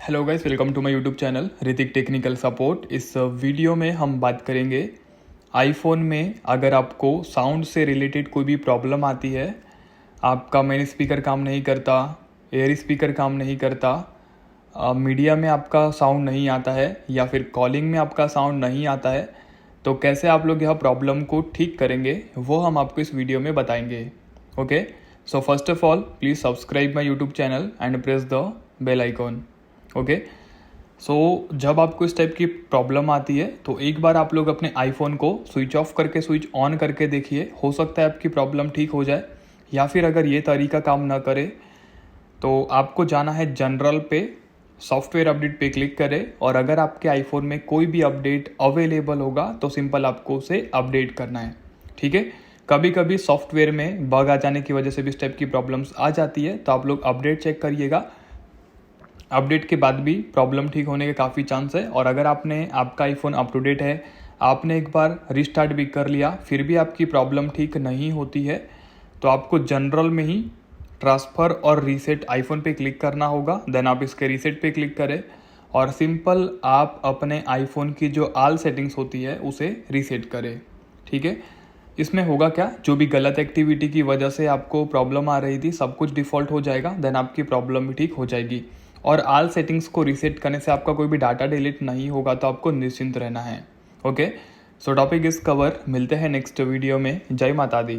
Hello guys, welcome to my YouTube channel Ritik technical support. इस video में हम बात करेंगे आईफोन में अगर आपको साउंड से रिलेटेड कोई भी प्रॉब्लम आती है, आपका मेन स्पीकर काम नहीं करता, एयर स्पीकर काम नहीं करता, मीडिया में आपका साउंड नहीं आता है या फिर कॉलिंग में आपका साउंड नहीं आता है, तो कैसे आप लोग यह प्रॉब्लम को ठीक करेंगे वो हम आपको इस वीडियो में बताएंगे। Okay, so first of all please subscribe my YouTube channel and press the bell icon. Okay, so जब आपको इस टाइप की प्रॉब्लम आती है तो एक बार आप लोग अपने आईफोन को स्विच ऑफ करके स्विच ऑन करके देखिए, हो सकता है आपकी प्रॉब्लम ठीक हो जाए। या फिर अगर ये तरीका काम ना करे तो आपको जाना है जनरल पे, सॉफ्टवेयर अपडेट पे क्लिक करें और अगर आपके आईफोन में कोई भी अपडेट अवेलेबल होगा तो सिंपल आपको उसे अपडेट करना है। ठीक है, कभी कभी सॉफ्टवेयर में बग आ जाने की वजह से भी इस टाइप की प्रॉब्लम्स आ जाती है, तो आप लोग अपडेट चेक करिएगा। अपडेट के बाद भी प्रॉब्लम ठीक होने के काफ़ी चांस है। और अगर आपका आईफोन अप टू डेट है, आपने एक बार रिस्टार्ट भी कर लिया फिर भी आपकी प्रॉब्लम ठीक नहीं होती है, तो आपको जनरल में ही ट्रांसफ़र और रीसेट आईफोन पे क्लिक करना होगा। देन आप इसके रीसेट पे क्लिक करें और सिंपल आप अपने आईफोन की जो ऑल सेटिंग्स होती है उसे रीसेट करें। ठीक है, इसमें होगा क्या, जो भी गलत एक्टिविटी की वजह से आपको प्रॉब्लम आ रही थी सब कुछ डिफ़ॉल्ट हो जाएगा, देन आपकी प्रॉब्लम भी ठीक हो जाएगी। और ऑल सेटिंग्स को रीसेट करने से आपका कोई भी डाटा डिलीट नहीं होगा, तो आपको निश्चिंत रहना है। Okay, so topic is cover. मिलते हैं नेक्स्ट वीडियो में। जय माता दी।